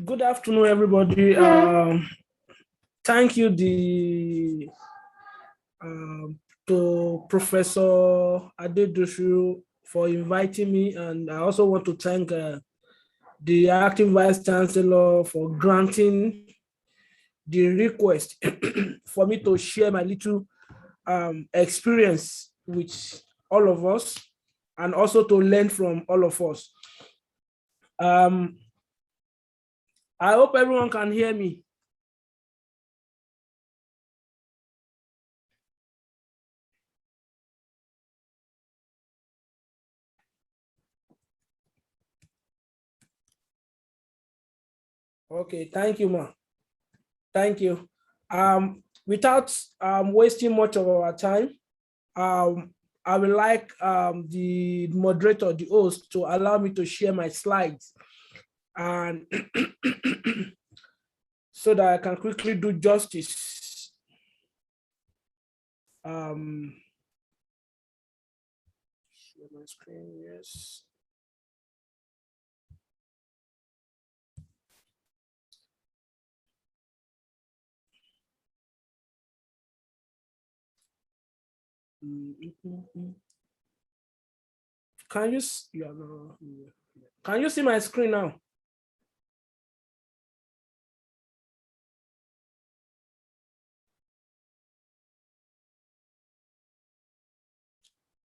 Good afternoon, everybody. Thank you to Professor Adedoshu for inviting me, and I also want to thank the acting Vice Chancellor for granting the request for me to share my little experience with all of us, and also to learn from all of us. I hope everyone can hear me. Okay, thank you, ma. Thank you. Without wasting much of our time, I would like the moderator, the host, to allow me to share my slides, and so that I can quickly do justice. Share my screen, yes. Can you see my screen now?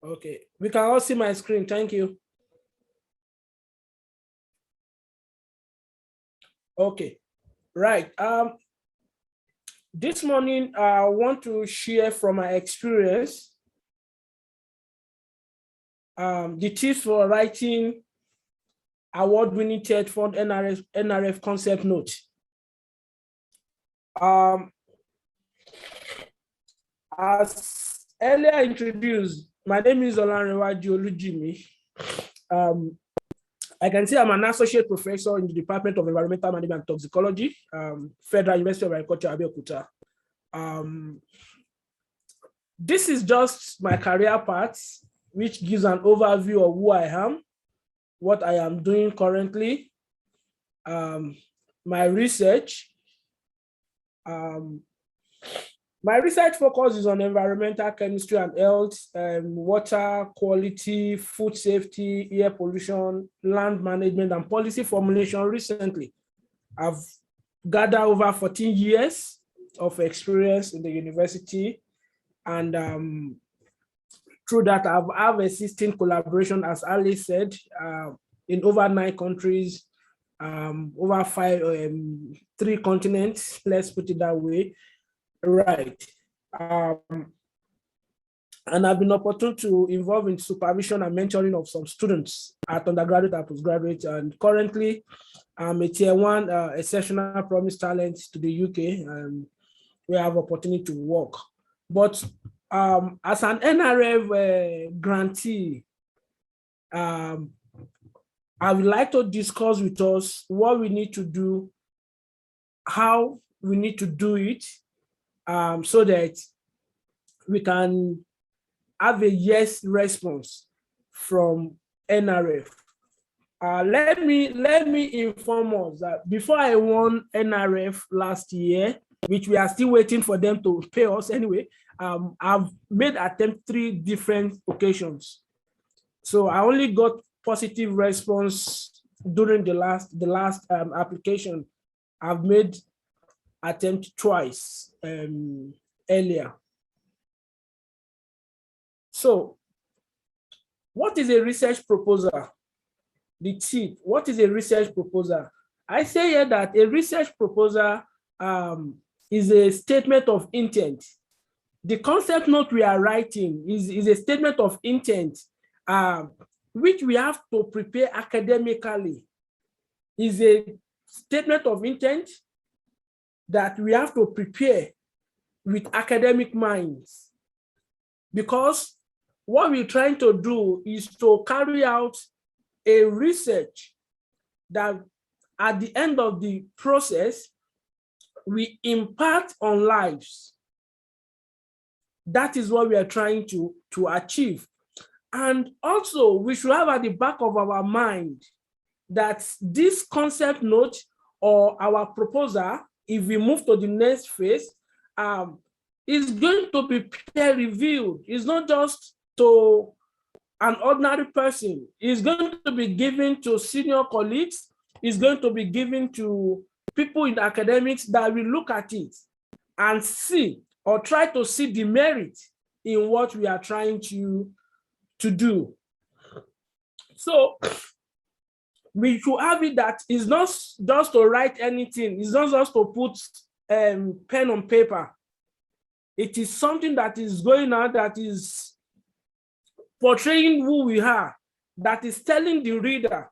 Okay, we can all see my screen. Thank you. Okay, right. This morning I want to share from my experience the tips for writing award-winning Tetfund Nrf concept note. As earlier introduced, my name is Olanrewaju Olujimi. I can say I'm an associate professor in the Department of Environmental Management and Toxicology, Federal University of Agriculture, Abeokuta. This is just my career path, which gives an overview of who I am, what I am doing currently, my research. My research focus is on environmental chemistry and health, water quality, food safety, air pollution, land management, and policy formulation. Recently, I've gathered over 14 years of experience in the university, and through that, I've assisted collaboration, as Ali said, in over 9 countries, over 3 continents, let's put it that way. Right. And I've been opportune to involve in supervision and mentoring of some students at undergraduate and postgraduate. And currently, I'm a tier 1 exceptional promise talent to the UK, and we have opportunity to work. But as an NRF grantee, I would like to discuss with us what we need to do, how we need to do it, so that we can have a yes response from NRF. Let me inform us that before I won NRF last year, which we are still waiting for them to pay us anyway, I've made attempt 3 different occasions. So I only got positive response during the last application. I've made attempt twice earlier. So what is a research proposal? The tip, what is a research proposal? I say here that a research proposal is a statement of intent. The concept note we are writing is a statement of intent, which we have to prepare academically. Is a statement of intent that we have to prepare with academic minds, because what we're trying to do is to carry out a research that at the end of the process, we impact on lives. That is what we are trying to achieve. And also, we should have at the back of our mind that this concept note or our proposal, if we move to the next phase, is going to be peer reviewed. It's not just to an ordinary person. It's going to be given to senior colleagues. It's going to be given to people in academics that will look at it and see or try to see the merit in what we are trying to do. So we should have it that it's not just to write anything. It's not just to put pen on paper. It is something that is going on, that is portraying who we are, that is telling the reader,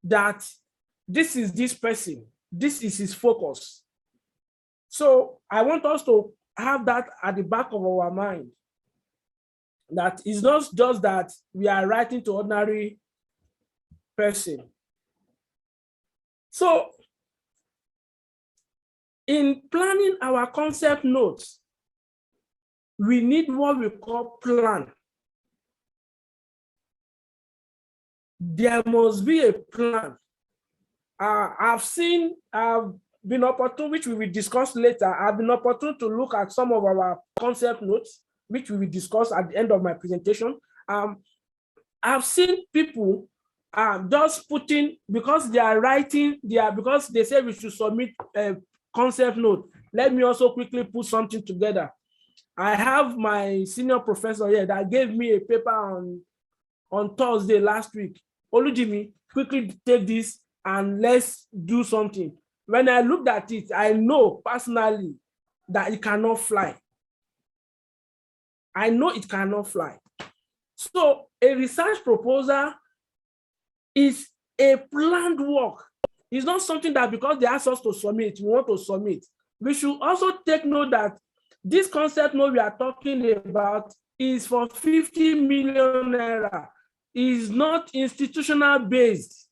that this is this person, this is his focus. So I want us to have that at the back of our mind, that it's not just that we are writing to ordinary person. So in planning our concept notes, we need what we call plan. There must be a plan. I've been opportune, which we will discuss later. I've been opportune to look at some of our concept notes, which we will discuss at the end of my presentation. I've seen people just putting, because they are writing, because they say we should submit a concept note. Let me also quickly put something together. I have my senior professor here that gave me a paper on Thursday last week. Olujimi, quickly take this and let's do something. When I looked at it, I know personally that it cannot fly. I know it cannot fly. So a research proposal is a planned work. It's not something that because they ask us to submit, we want to submit. We should also take note that this concept note we are talking about is for 50 million naira. Is not institutional based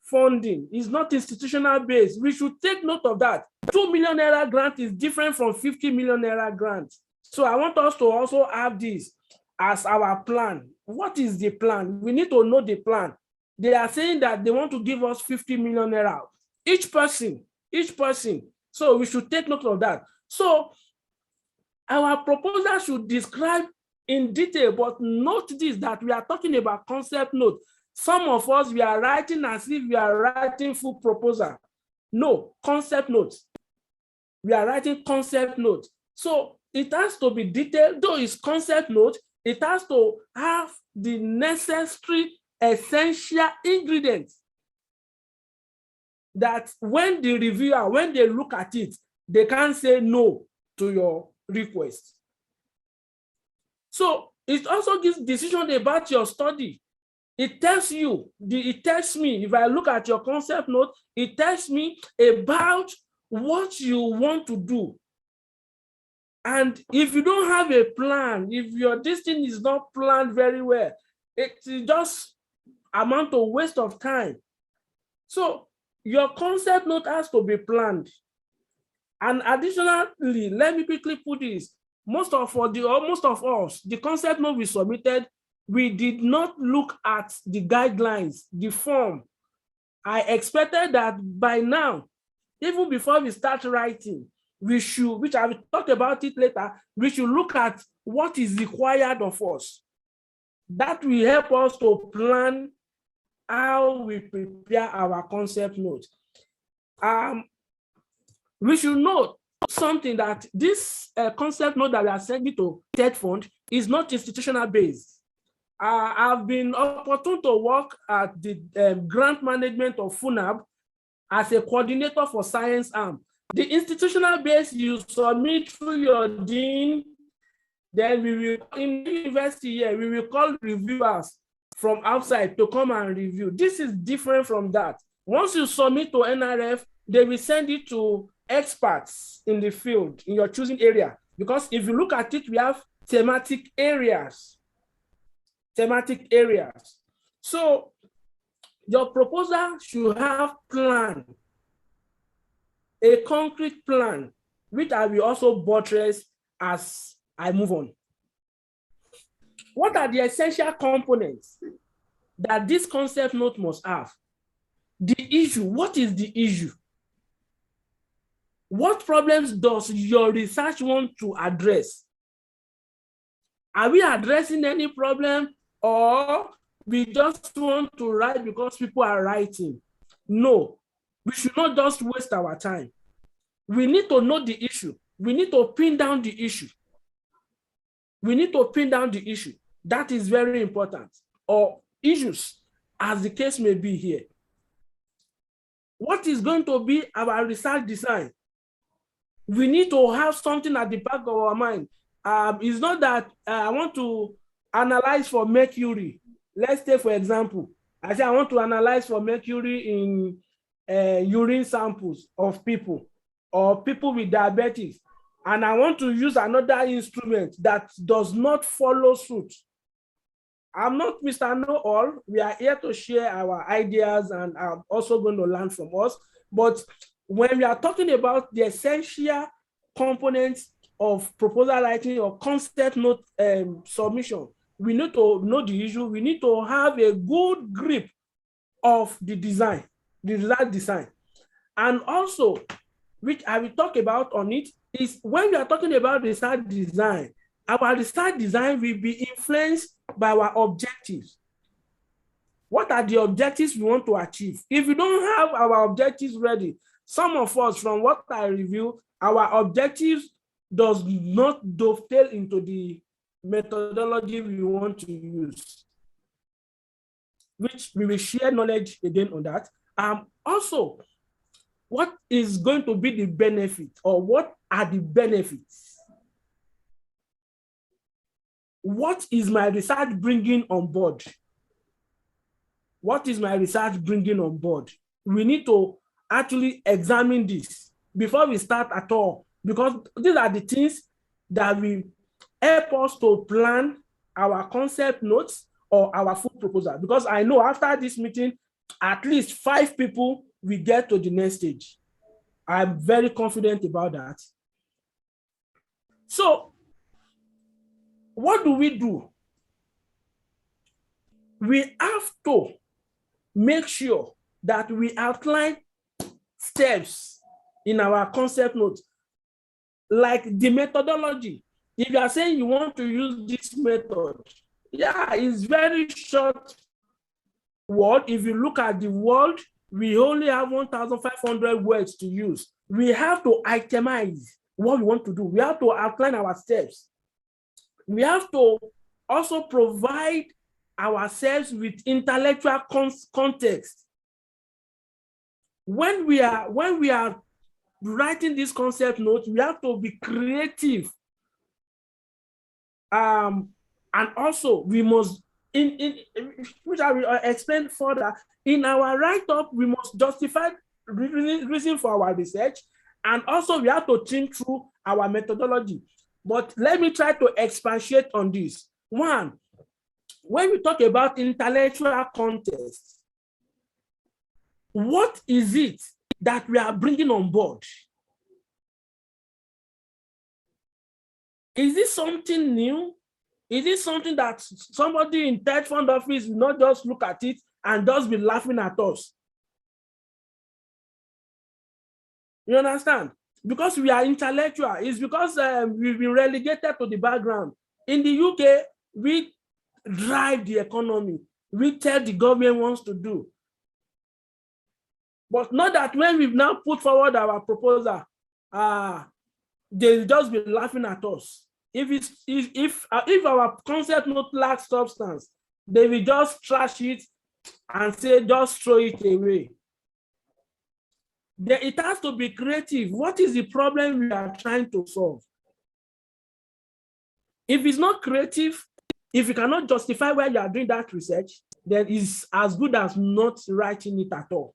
funding. Is not institutional based. We should take note of that. 2 million naira grant is different from 50 million naira grant. So I want us to also have this as our plan. What is the plan? We need to know the plan. They are saying that they want to give us 50 million naira. Each person. So we should take note of that. So our proposal should describe in detail, but note this, that we are talking about concept note. Some of us, we are writing as if we are writing full proposal. No, concept notes. We are writing concept notes. So it has to be detailed, though it's concept note, it has to have the necessary essential ingredients that when the reviewer, when they look at it, they can't say no to your request. So it also gives decision about your study. It tells you, it tells me, if I look at your concept note, it tells me about what you want to do. And if you don't have a plan, if your destiny is not planned very well, it just amount to waste of time. So your concept note has to be planned. And additionally, let me quickly put this. Most of us, the concept note we submitted, we did not look at the guidelines, the form. I expected that by now, even before we start writing, we should, which I will talk about it later, we should look at what is required of us. That will help us to plan how we prepare our concept note. We should note something, that this concept note that we are sending to Tetfund is not institutional based. I've been opportune to work at the grant management of FUNAB as a coordinator for science arm. The institutional base, you submit through your dean, then we will, in the university here, we will call reviewers from outside to come and review. This is different from that. Once you submit to NRF, they will send it to experts in the field, in your choosing area. Because if you look at it, we have thematic areas. So your proposal should have plan, a concrete plan, which I will also buttress as I move on. What are the essential components that this concept note must have? The issue, what is the issue? What problems does your research want to address? Are we addressing any problem, or we just want to write because people are writing? No, we should not just waste our time. We need to know the issue. We need to pin down the issue. We need to pin down the issue. That is very important. Or issues, as the case may be here. What is going to be our research design? We need to have something at the back of our mind. It's not that I want to analyze for mercury. Let's take, for example, I say I want to analyze for mercury in urine samples of people or people with diabetes, and I want to use another instrument that does not follow suit. I'm not Mr. Know-all. We are here to share our ideas and are also going to learn from us. But when we are talking about the essential components of proposal writing or concept note submission, we need to know the issue. We need to have a good grip of the design, the research design. And also, which I will talk about on it, is when we are talking about research design, our research design will be influenced by our objectives. What are the objectives we want to achieve? If we don't have our objectives ready, some of us, from what I review, our objectives does not dovetail into the methodology we want to use, which we will share knowledge again on that. Also, what is going to be the benefit, or what are the benefits? What is my research bringing on board? What is my research bringing on board? We need to actually examine this before we start at all, because these are the things that will help us to plan our concept notes or our full proposal. Because I know after this meeting, at least 5 people will get to the next stage. I'm very confident about that. So, what do? We have to make sure that we outline steps in our concept notes, like the methodology. If you are saying you want to use this method, yeah, it's very short word. If you look at the word, we only have 1,500 words to use. We have to itemize what we want to do. We have to outline our steps. We have to also provide ourselves with intellectual context. When we are writing this concept note, we have to be creative. And also we must, which I will explain further, in our write-up, we must justify reason for our research, and also we have to think through our methodology. But let me try to expatiate on this. One, when we talk about intellectual context, what is it that we are bringing on board? Is this something new? Is this something that somebody in Tetfund office will not just look at it and just be laughing at us? You understand? Because we are intellectual. It's because we've been relegated to the background. In the UK, we drive the economy. We tell the government wants to do. But not that when we've now put forward our proposal, they'll just be laughing at us. If our concept note lacks substance, they will just trash it and say, just throw it away. It has to be creative. What is the problem we are trying to solve? If it's not creative, if you cannot justify why you are doing that research, then it's as good as not writing it at all.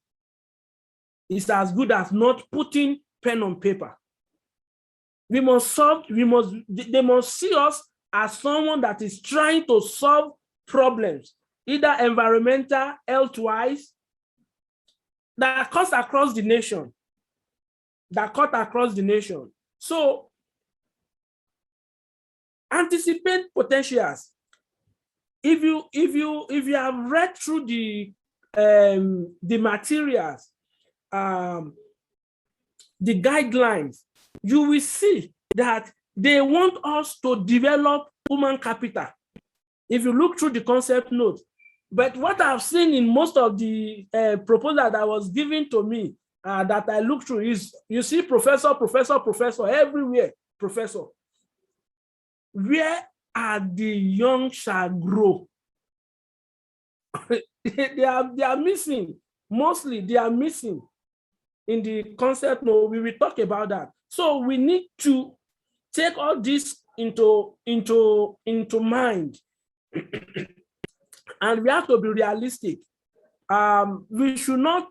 It's as good as not putting pen on paper. They must see us as someone that is trying to solve problems, either environmental, health-wise, that cuts across the nation. So, anticipate potentials. If you have read through the the materials, the guidelines, you will see that they want us to develop human capital. If you look through the concept note, but what I've seen in most of the proposal that was given to me that I looked through is, you see professor, professor, professor, everywhere, professor. Where are the young shall grow? they are missing. Mostly they are missing in the concept note. We will talk about that. So we need to take all this into mind. And we have to be realistic. We should not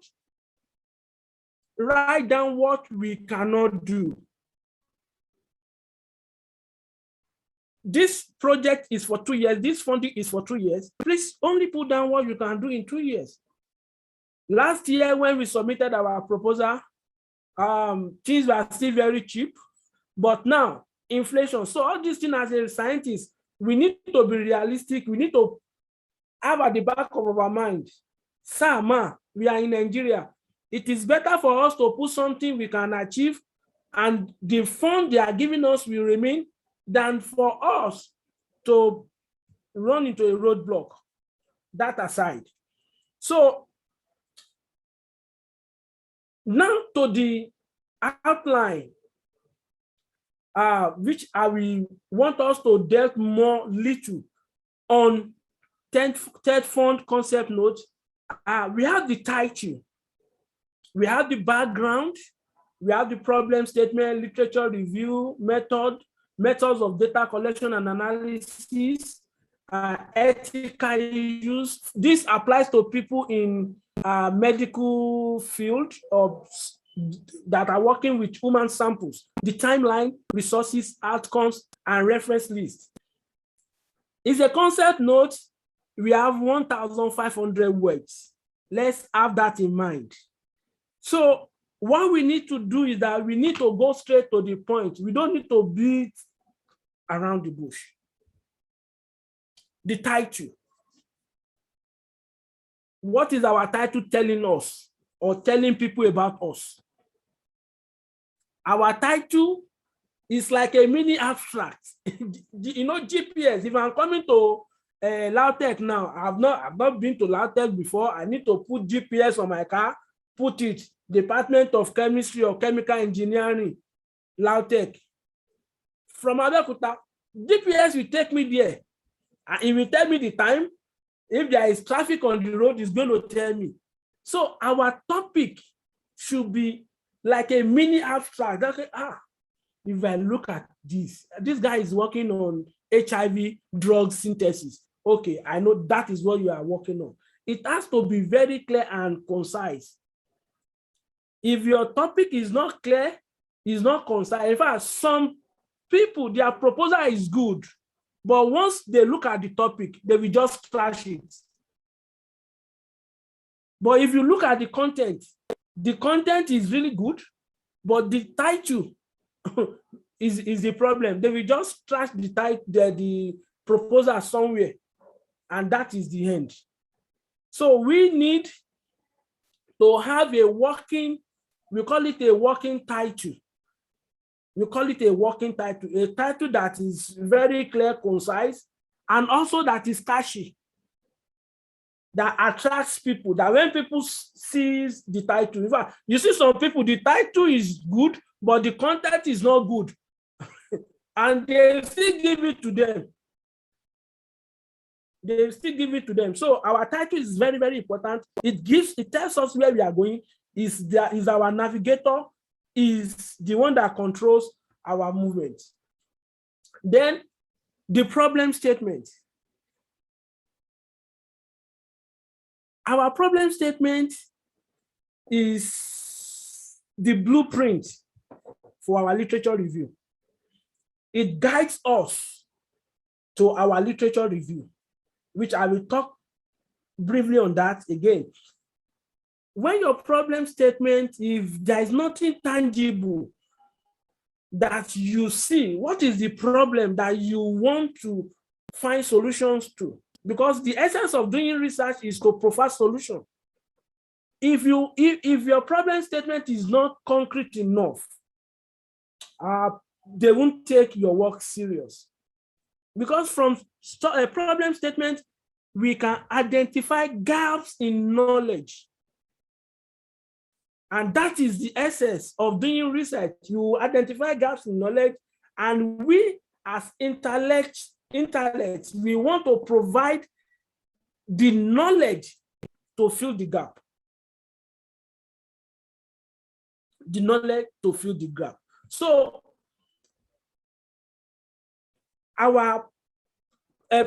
write down what we cannot do. This project is for 2 years. This funding is for 2 years. Please only put down what you can do in 2 years. Last year, when we submitted our proposal, things were still very cheap. But now, inflation. So all these things, as a scientist, we need to be realistic. We need to have at the back of our mind, sir, ma, we are in Nigeria. It is better for us to put something we can achieve and the fund they are giving us will remain than for us to run into a roadblock. That aside. So now to the outline, which I will want us to delve more little on Tetfund concept note. We have the title, we have the background, we have the problem statement, literature review, methods of data collection and analysis, ethical issues. This applies to people in medical field or that are working with human samples, the timeline, resources, outcomes, and reference list. It's a concept note. We have 1,500 words. Let's have that in mind. So what we need to do is that we need to go straight to the point. We don't need to beat around the bush. The title. What is our title telling us or telling people about us? Our title is like a mini abstract. You know, GPS, if I'm coming to Laucrid now, I've not been to Laucrid before. I need to put GPS on my car, put it Department of Chemistry or Chemical Engineering, Laucrid. From Abeokuta, GPS will take me there. It will tell me the time. If there is traffic on the road, it's going to tell me. So our topic should be like a mini abstract. Okay, if I look at this guy is working on HIV drug synthesis. Okay, I know that is what you are working on. It has to be very clear and concise. If your topic is not clear, is not concise, in fact, some people, their proposal is good, but once they look at the topic, they will just trash it. But if you look at the content is really good, but the title is the problem. They will just trash the title, the proposal somewhere, and that is the end. So we need to have a working, we call it a working title. We call it a working title, a title that is very clear, concise, and also that is catchy, that attracts people, that when people see the title, in fact, you see some people, the title is good, but the content is not good. And they still give it to them. They still give it to them. So our title is very, very important. It tells us where we are going. Is our navigator, is the one that controls our movement. Then the problem statement. Our problem statement is the blueprint for our literature review. It guides us to our literature review, which I will talk briefly on that again. When your problem statement, if there is nothing tangible that you see, what is the problem that you want to find solutions to? Because the essence of doing research is to provide solution. if your problem statement is not concrete enough, they won't take your work serious. Because from a problem statement, we can identify gaps in knowledge. And that is the essence of doing research. You identify gaps in knowledge, and we as intellects, we want to provide the knowledge to fill the gap. The knowledge to fill the gap. So our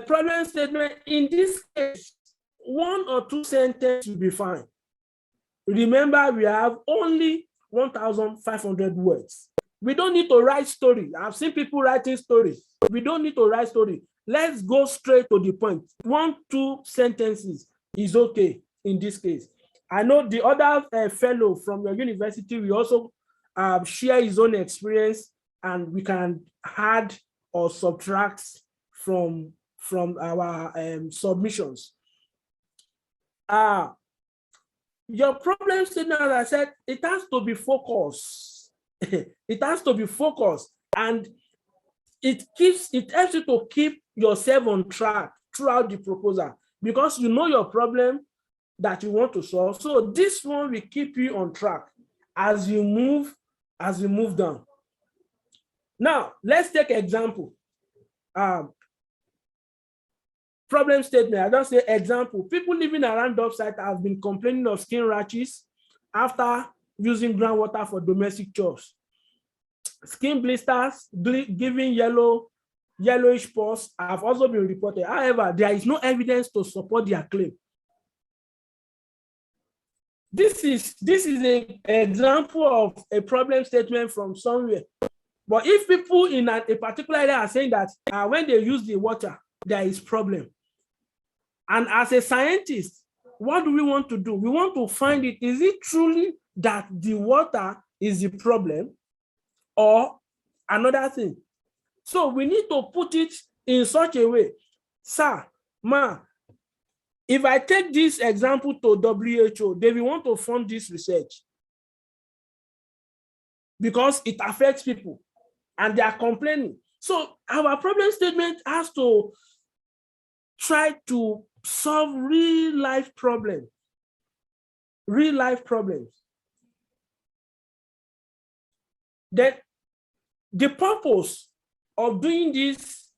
problem statement, in this case, 1 or 2 sentences will be fine. Remember, we have only 1,500 words. We don't need to write story. I've seen people writing stories. We don't need to write story. Let's go straight to the point. 1, 2 sentences is okay in this case. I know the other fellow from your university will also share his own experience, and we can add or subtract from our submissions. Your problem statement, as I said, it has to be focused. It has to be focused, and it helps you to keep yourself on track throughout the proposal, because you know your problem that you want to solve. So this one will keep you on track as you move down. Now let's take example. Problem statement, I don't say example. People living around Dove site have been complaining of skin rashes after using groundwater for domestic chores. Skin blisters, giving yellowish pus have also been reported. However, there is no evidence to support their claim. This is an example of a problem statement from somewhere. But if people in a particular area are saying that when they use the water, there is problem. And as a scientist, what do we want to do? We want to find it. Is it truly that the water is the problem or another thing? So we need to put it in such a way. Sir, ma, if I take this example to WHO, they will want to fund this research because it affects people and they are complaining. So our problem statement has to try to solve real life problems. That the purpose of doing this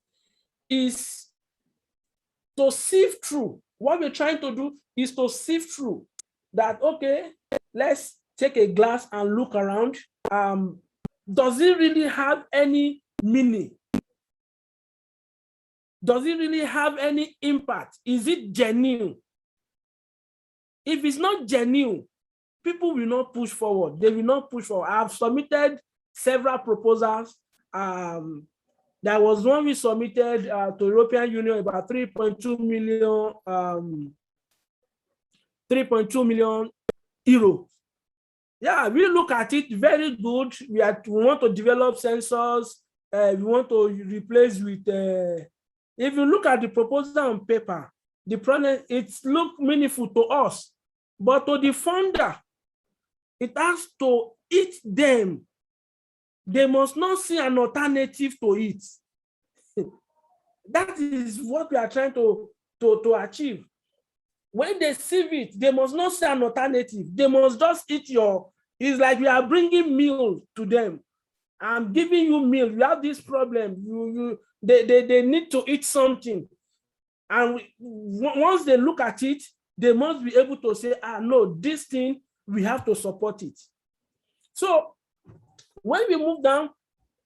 is to sift through. What we're trying to do is to sift through that, okay, let's take a glass and look around. Does it really have any meaning? Does it really have any impact? Is it genuine? If it's not genuine, people will not push forward. They will not push forward. I've submitted several proposals. There was one we submitted to European Union, about 3.2 million euro. Yeah, we look at it, very good. We want to develop sensors. We want to replace with if you look at the proposal on paper, the problem, it's look meaningful to us, but to the funder, it has to eat them. They must not see an alternative to it. That is what we are trying to achieve. When they see it, they must not see an alternative. They must just eat your, it's like we are bringing meal to them. I'm giving you meal. You have this problem. They need to eat something. And once they look at it, they must be able to say, no, this thing, we have to support it. So when we move down,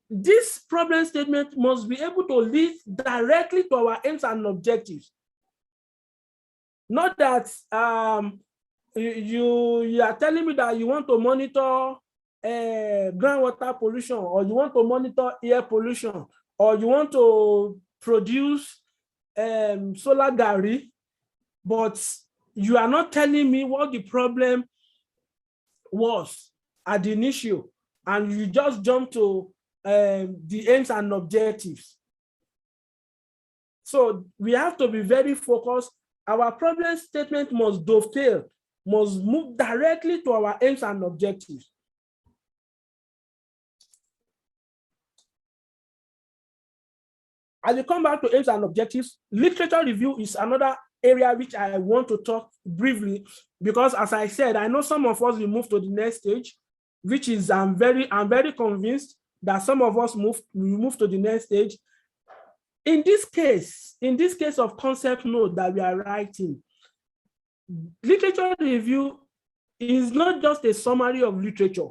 this problem statement must be able to lead directly to our aims and objectives. Not that you are telling me that you want to monitor groundwater pollution, or you want to monitor air pollution, or you want to produce solar gari, but you are not telling me what the problem was at the initial, and you just jump to the aims and objectives. So we have to be very focused. Our problem statement must dovetail must move directly to our aims and objectives. As we come back to aims and objectives, literature review is another area which I want to talk briefly, because as I said, I know some of us will move to the next stage, which is I'm very convinced that some of us will move to the next stage. In this case of concept note that we are writing, literature review is not just a summary of literature.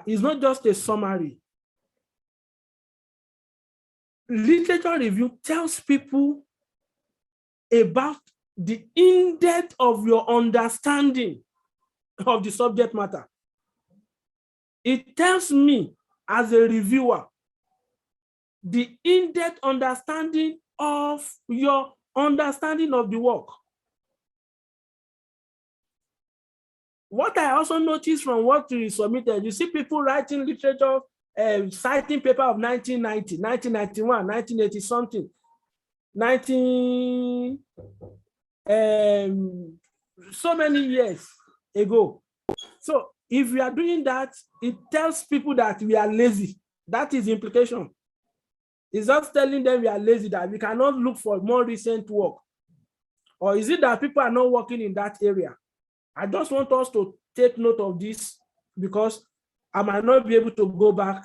It's not just a summary. Literature review tells people about the in-depth of your understanding of the subject matter. It tells me as a reviewer the in-depth understanding of your understanding of the work. What I also noticed from what you submitted, you see people writing literature, citing paper of 1990, 1991, 1980 something, so many years ago. So if we are doing that, it tells people that we are lazy. That is the implication. It's just telling them we are lazy, that we cannot look for more recent work. Or is it that people are not working in that area? I just want us to take note of this, because I might not be able to go back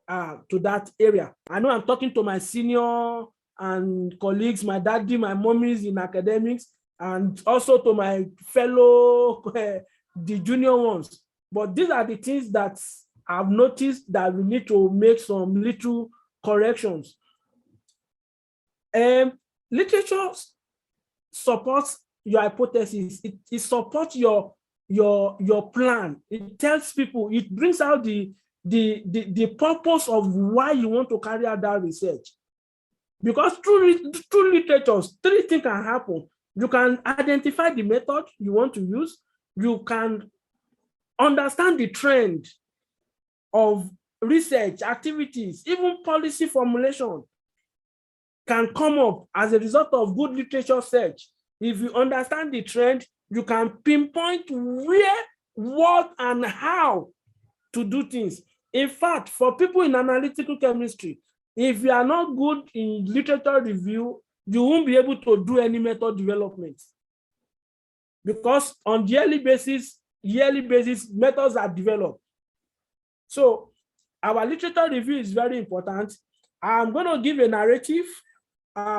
to that area. I know I'm talking to my senior and colleagues, my daddy, my mommies in academics, and also to my fellow, the junior ones. But these are the things that I've noticed that we need to make some little corrections. Literature supports your hypothesis. It supports your plan. It tells people, it brings out the purpose of why you want to carry out that research. Because through literature, three things can happen. You can identify the method you want to use. You can understand the trend of research activities, even policy formulation can come up as a result of good literature search. If you understand the trend, you can pinpoint where, what, and how to do things. In fact, for people in analytical chemistry, if you are not good in literature review, you won't be able to do any method development. Because on yearly basis, methods are developed. So our literature review is very important. I'm going to give a narrative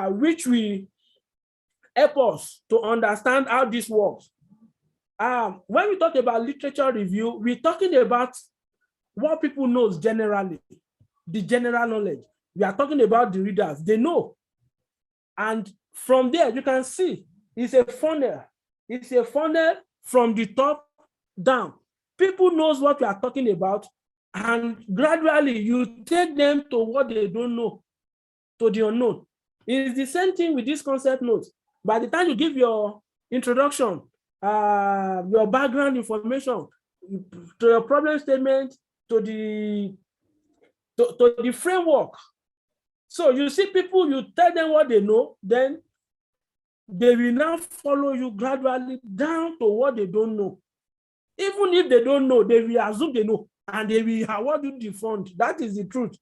which will help us to understand how this works. When we talk about literature review, we're talking about what people know generally, the general knowledge. We are talking about the readers, they know. And from there, you can see it's a funnel. It's a funnel from the top down. People knows what we are talking about, and gradually you take them to what they don't know, to the unknown. It's the same thing with this concept notes. By the time you give your introduction, your background information, to your problem statement, to the framework. So you see people, you tell them what they know, then they will now follow you gradually down to what they don't know. Even if they don't know, they will assume they know, and they will award you the fund. That is the truth.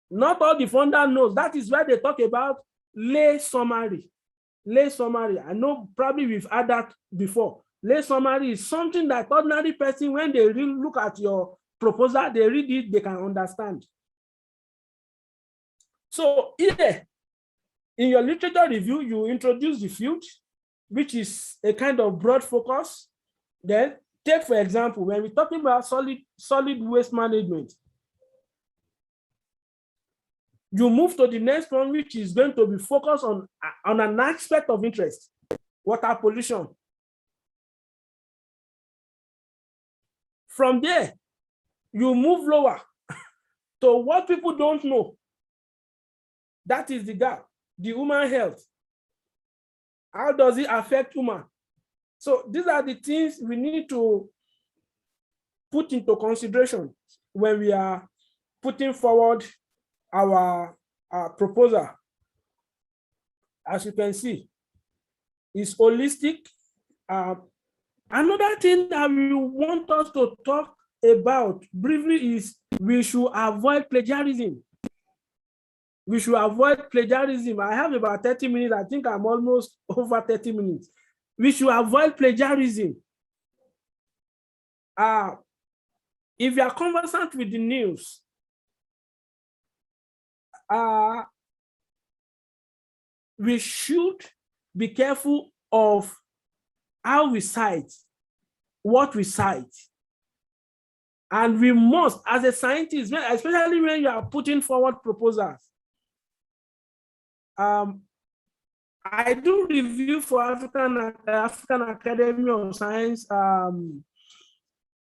Not all the funder knows. That is why they talk about lay summary. Lay summary. I know probably we've had that before. Lay summary is something that ordinary person, when they really look at your proposal, they read it, they can understand. So here, in your literature review, you introduce the field, which is a kind of broad focus. Then take, for example, when we're talking about solid waste management, you move to the next one, which is going to be focused on an aspect of interest, water pollution. From there, you move lower to what people don't know. That is the gap, the human health. How does it affect human? So these are the things we need to put into consideration when we are putting forward our proposal. As you can see, it's holistic, Another thing that we want us to talk about briefly is we should avoid plagiarism. We should avoid plagiarism. I have about 30 minutes. I think I'm almost over 30 minutes. We should avoid plagiarism. If you are conversant with the news, we should be careful of how we cite, what we cite. And we must, as a scientist, especially when you are putting forward proposals. I do review for African Academy of Science,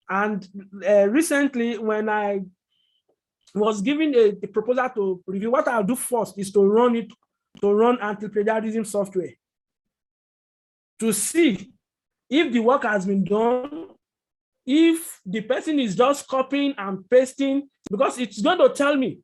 and recently when I was given a proposal to review, what I'll do first is to run anti-plagiarism software to see if the work has been done, if the person is just copying and pasting, because it's going to tell me,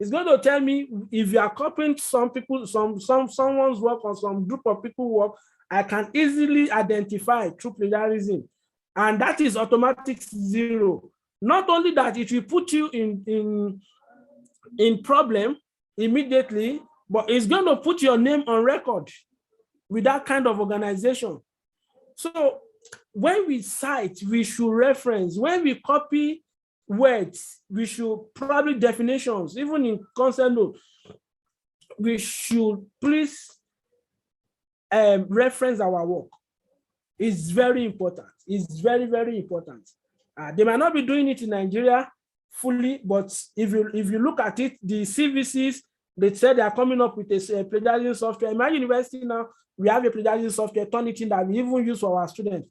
it's going to tell me if you are copying someone's work or some group of people's work. I can easily identify through plagiarism, and that is automatic 0. Not only that, it will put you in problem immediately, but it's going to put your name on record with that kind of organization. So when we cite, we should reference. When we copy words, we should probably definitions, even in concept note, we should please reference our work. It's very important. It's very, very important. They might not be doing it in Nigeria fully, but if you look at it, the CVCs, they said they are coming up with a plagiarism software. In my university now, we have a plagiarism software, Turnitin, that we even use for our students.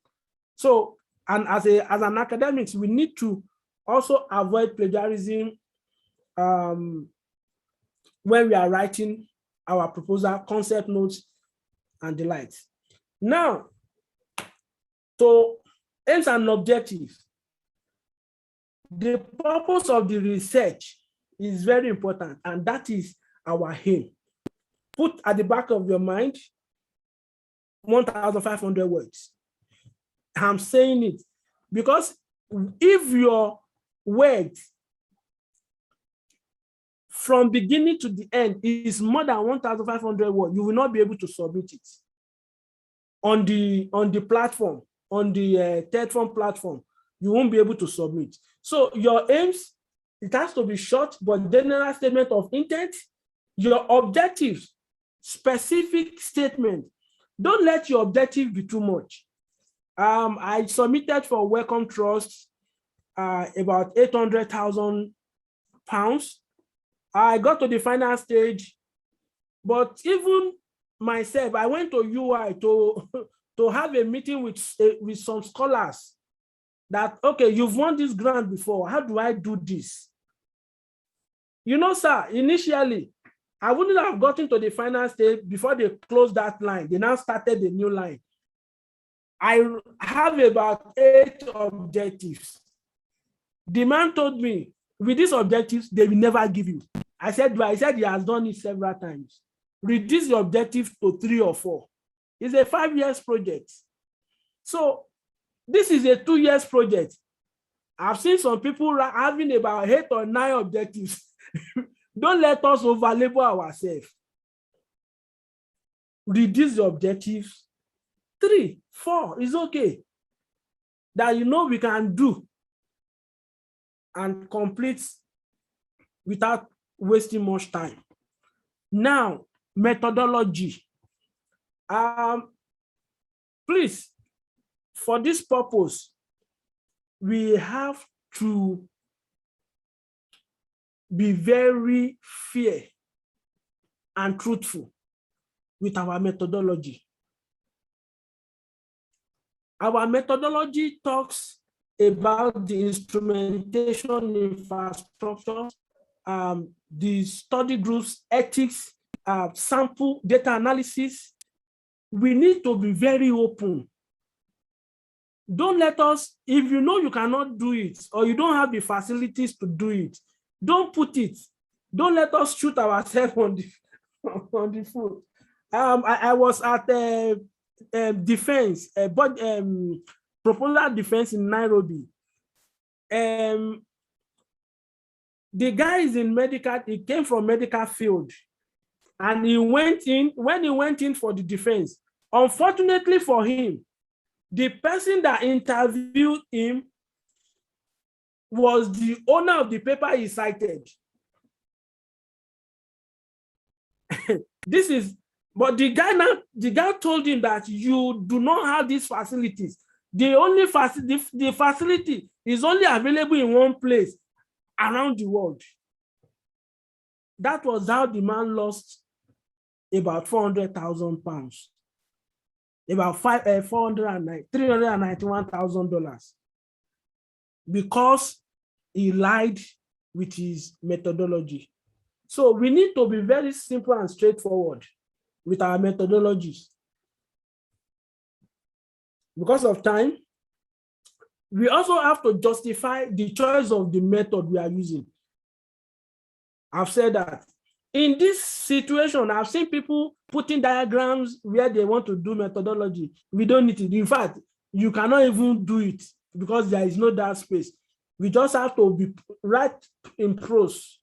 So, and as an academics, we need to also avoid plagiarism when we are writing our proposal, concept notes, and the likes. Now, so aims and objectives. The purpose of the research is very important, and that is our aim. Put at the back of your mind 1,500 words. I'm saying it because if your words from beginning to the end is more than 1,500 words, you will not be able to submit it on the platform, on the Tetfund platform. You won't be able to submit. So your aims, it has to be short, but general statement of intent. Your objectives, specific statement. Don't let your objective be too much. I submitted for Wellcome Trust about £800,000. I got to the final stage, but even myself, I went to UI to have a meeting with some scholars that, okay, you've won this grant before. How do I do this? You know, sir, initially, I wouldn't have gotten to the final stage before they closed that line. They now started a new line. I have about 8 objectives. The man told me, with these objectives, they will never give you. I said he has done it several times. Reduce the objective to 3 or 4. It's a 5-year project. So this is a 2-year project. I've seen some people having about 8 or 9 objectives. Don't let us overlabel ourselves. Reduce the objectives. 3, 4 is okay. That you know we can do and complete without wasting much time. Now, methodology. Please, for this purpose, we have to be very fair and truthful with our methodology. Our methodology talks about the instrumentation infrastructure, the study groups, ethics, sample data analysis. We need to be very open. Don't let us, if you know you cannot do it or you don't have the facilities to do it, don't put it. Don't let us shoot ourselves on the foot. I was at defense, proposal defense in Nairobi. The guy is in medical, he came from medical field, and he went in, when he went in for the defense, unfortunately for him, the person that interviewed him was the owner of the paper he cited. But the guy told him that you do not have these facilities. The facility is only available in one place around the world. That was how the man lost about 400,000 pounds, about $391,000, because he lied with his methodology. So we need to be very simple and straightforward with our methodologies. Because of time, we also have to justify the choice of the method we are using. I've said that. In this situation, I've seen people putting diagrams where they want to do methodology. We don't need it. In fact, you cannot even do it because there is no that space. We just have to be right in prose.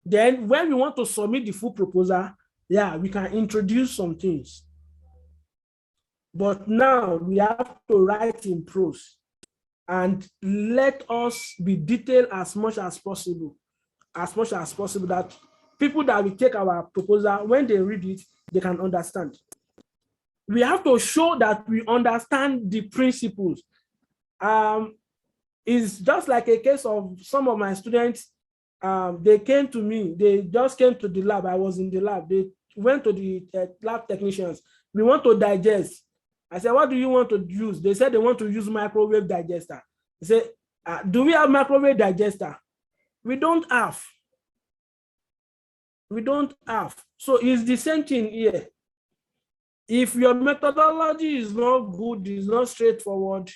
Then when we want to submit the full proposal, yeah, we can introduce some things. But now we have to write in prose and let us be detailed as much as possible, that people that will take our proposal, when they read it, they can understand. We have to show that we understand the principles. It's just like a case of some of my students. They came to me, they just came to the lab. I was in the lab. They went to the lab technicians. We want to digest. I said, what do you want to use? They said they want to use microwave digester. I said, do we have microwave digester? We don't have. We don't have. So it's the same thing here. If your methodology is not good, is not straightforward,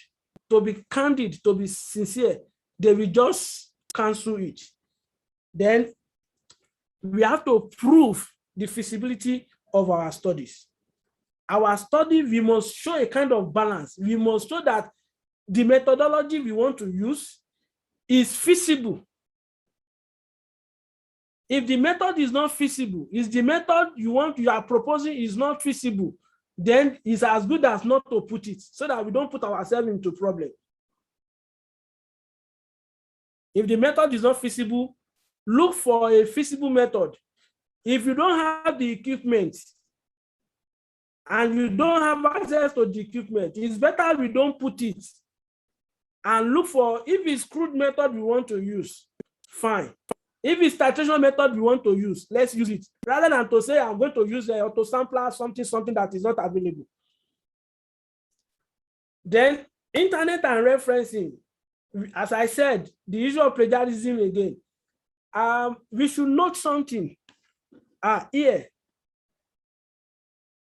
to be candid, to be sincere, they will just cancel it. Then we have to prove the feasibility of our studies. Our study, we must show a kind of balance. We must show that the methodology we want to use is feasible. If the method is not feasible, if the method you are proposing is not feasible, then it's as good as not to put it, so that we don't put ourselves into problem. If the method is not feasible, look for a feasible method. If you don't have the equipment and you don't have access to the equipment, it's better we don't put it, and look for, if it's crude method we want to use, fine. If it's titration method we want to use, let's use it, rather than to say I'm going to use an auto sampler, something that is not available. Then internet and referencing, as I said, the issue of plagiarism again. We should note something here.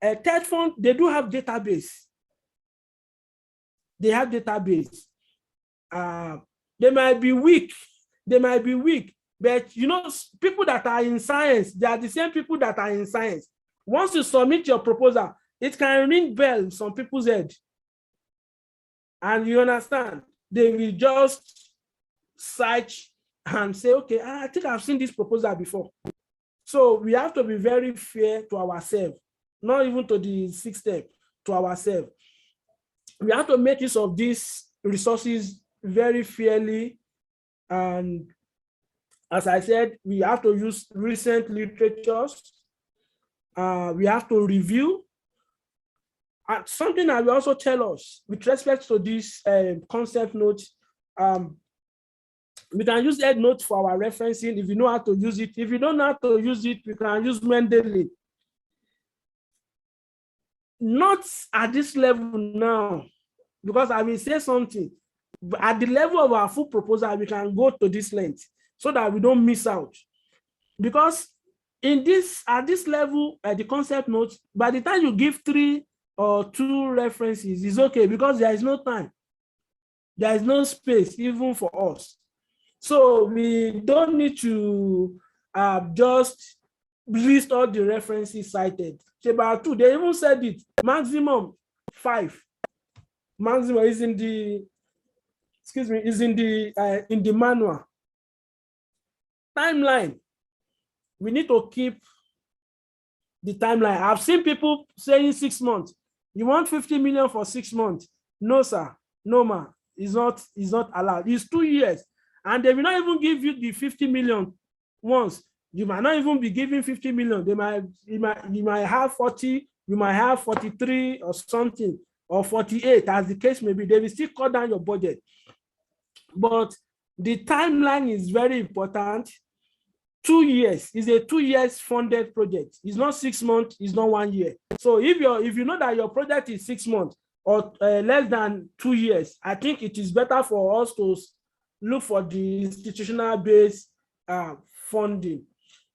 Tetfund, they do have database. They have database. They might be weak. But you know, people that are in science, they are the same people that are in science. Once you submit your proposal, it can ring bell in some people's head. And you understand, they will just search and say, okay, I think I've seen this proposal before. So we have to be very fair to ourselves, not even to the system, to ourselves. We have to make use of these resources very fairly. And as I said, we have to use recent literatures. We have to review. And something that will also tell us with respect to this concept note, we can use EndNote for our referencing if you know how to use it. If you don't know how to use it, we can use Mendeley. Not at this level now, because I will say something. But at the level of our full proposal, we can go to this length so that we don't miss out. Because at this level, at the concept notes, by the time you give 3 or 2 references, it's okay, because there is no time. There is no space even for us. So we don't need to just list all the references cited. About 2, they even said it, maximum 5. Maximum is in the, excuse me, is in the manual. Timeline. We need to keep the timeline. I've seen people saying 6 months. You want 50 million for 6 months? No, sir. No, ma. It's not allowed. It's 2 years. And they will not even give you the 50 million once. You might not even be giving 50 million. You might have 40, you might have 43 or something, or 48, as the case may be. They will still cut down your budget. But the timeline is very important. 2 years is a 2 years funded project. It's not 6 months, it's not 1 year. So if you know that your project is 6 months or less than 2 years, I think it is better for us to look for the institutional based funding.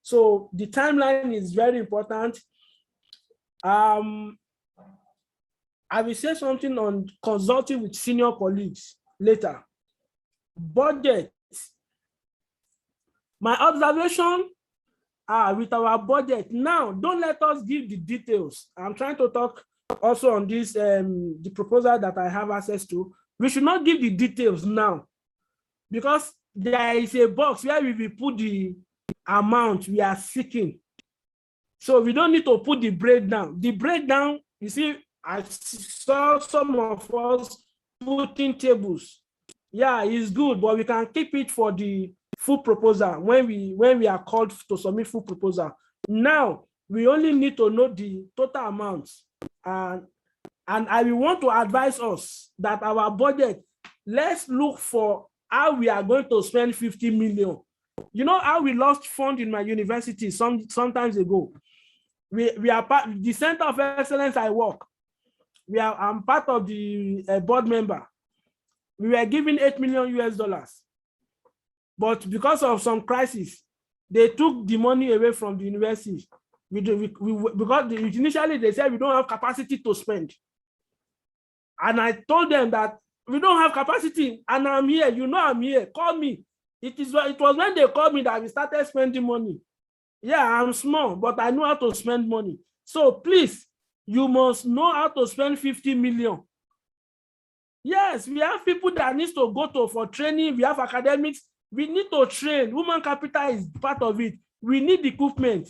So the timeline is very important. I will say something on consulting with senior colleagues later. Budget. My observation with our budget now, don't let us give the details. I'm trying to talk also on this, the proposal that I have access to. We should not give the details now, because there is a box where we will put the amount we are seeking. So we don't need to put the breakdown. The breakdown, you see, I saw some of us putting tables. Yeah, it's good, but we can keep it for the full proposal when we are called to submit full proposal. Now we only need to know the total amounts, and I will want to advise us that our budget, let's look for how we are going to spend 50 million. You know how we lost fund in my university sometimes ago. We are part the Center of Excellence I work. I'm part of the board member. We were given $8 million. But because of some crisis, they took the money away from the university. Because initially they said we don't have capacity to spend. And I told them that we don't have capacity, and I'm here. You know I'm here. Call me. It was when they called me that we started spending money. Yeah, I'm small, but I know how to spend money. So please, you must know how to spend 50 million. Yes, we have people that need to go for training. We have academics. We need to train. Human capital is part of it. We need equipment.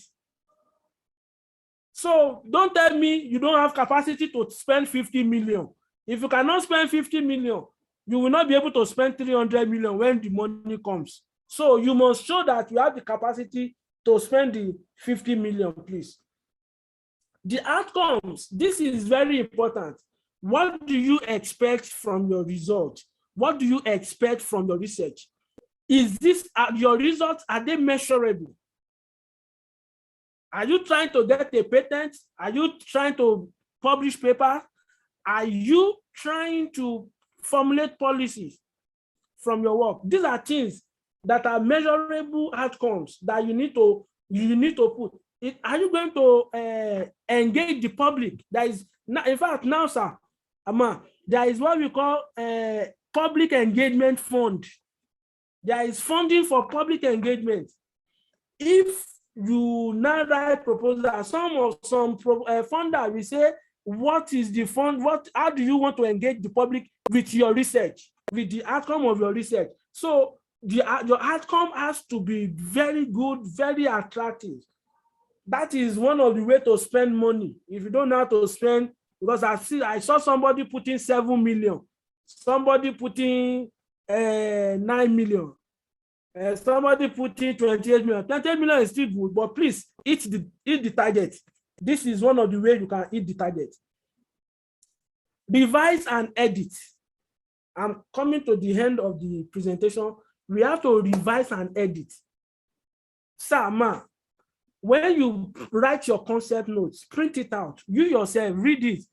So don't tell me you don't have capacity to spend 50 million. If you cannot spend 50 million, you will not be able to spend 300 million when the money comes. So you must show that you have the capacity to spend the 50 million, please. The outcomes, this is very important. What do you expect from your result? What do you expect from your research? Is this your results? Are they measurable? Are you trying to get a patent? Are you trying to publish paper? Are you trying to formulate policies from your work? These are things that are measurable outcomes that you need to put. Are you going to engage the public? There is, in fact, now, sir, there is what we call a public engagement fund. There is funding for public engagement. If you now write proposal, some funder will say, what is the fund? How do you want to engage the public with your research, with the outcome of your research? So your outcome has to be very good, very attractive. That is one of the ways to spend money. If you don't know how to spend, because I saw somebody putting 7 million, somebody putting 9 million, somebody putting 28 million. 28 million is still good, but please eat the target. This is one of the ways you can eat the target. Revise and edit. I'm coming to the end of the presentation. We have to revise and edit. Sir, ma, when you write your concept notes, print it out. You yourself read it,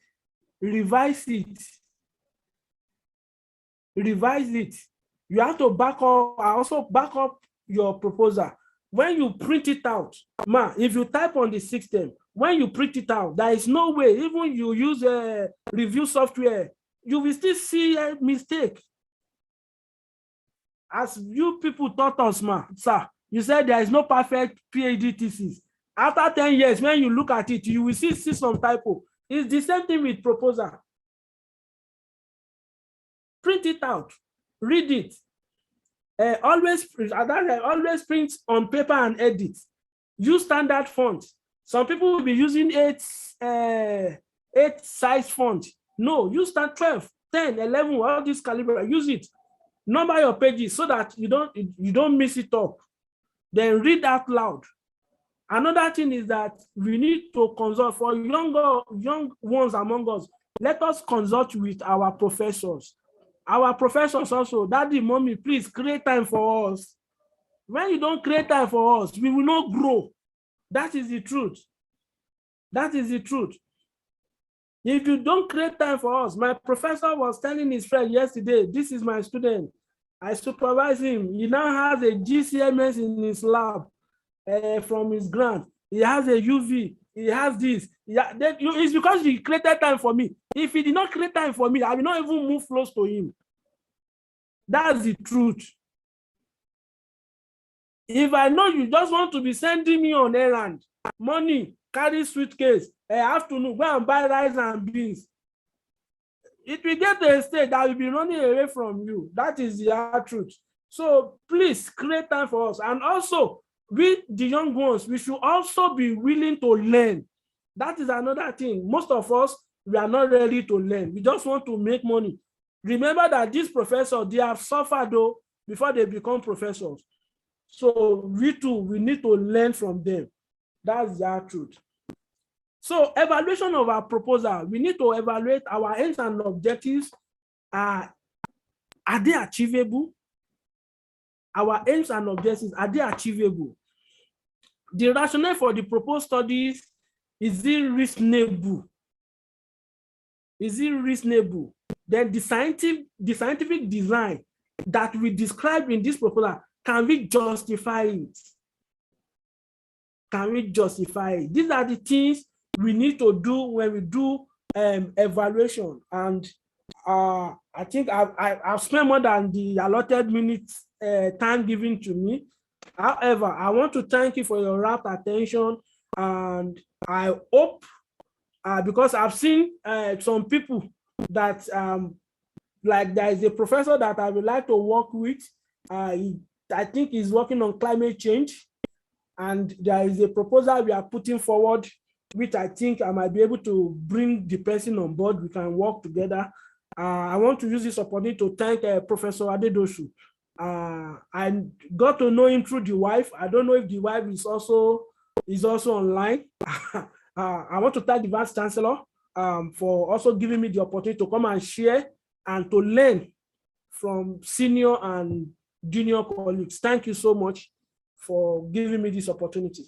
revise it. Revise it. You have to also back up your proposal. When you print it out, ma, if you type on the system, when you print it out, there is no way, even you use a review software, you will still see a mistake. As you people taught us, ma, sir, you said there is no perfect PhD thesis. After 10 years, when you look at it, you will see some typo. It's the same thing with proposal. print it out, read it. Always print on paper and edit. Use standard font. Some people will be using 8 size font. No, use 12, 10, 11, all this caliber. Use it. Number your pages so that you don't mix it up. Then read out loud. Another thing is that we need to consult for young ones among us. Let us consult with our professors. Our professors also, daddy, mommy, please create time for us. When you don't create time for us, we will not grow. That is the truth. That is the truth. If you don't create time for us, my professor was telling his friend yesterday, this is my student. I supervise him. He now has a GCMS in his lab from his grant. He has a UV. He has this. It's because he created time for me. If he did not create time for me, I will not even move close to him. That's the truth. If I know you just want to be sending me on errand, money, carry suitcase, afternoon, go and buy rice and beans, it will get to a state that will be running away from you. That is the hard truth. So please create time for us. And also, we, the young ones, we should also be willing to learn. That is another thing. Most of us, we are not ready to learn. We just want to make money. Remember that these professors, they have suffered though before they become professors. So we too, we need to learn from them. That's the truth. So evaluation of our proposal, we need to evaluate our aims and objectives. Are they achievable? Our aims and objectives, are they achievable? The rationale for the proposed studies, is it reasonable? Is it reasonable? Then the scientific design that we describe in this proposal, can we justify it? Can we justify it? These are the things we need to do when we do evaluation. And I think I've spent more than the allotted minutes time given to me. However, I want to thank you for your rapt attention, and I hope, because I've seen some people that like there is a professor that I would like to work with. I think he's working on climate change, and there is a proposal we are putting forward, which I think I might be able to bring the person on board. We can work together. I want to use this opportunity to thank Professor Adedoshu. I got to know him through the wife. I don't know if the wife is also online. I want to thank the Vice Chancellor for also giving me the opportunity to come and share and to learn from senior and junior colleagues. Thank you so much for giving me this opportunity.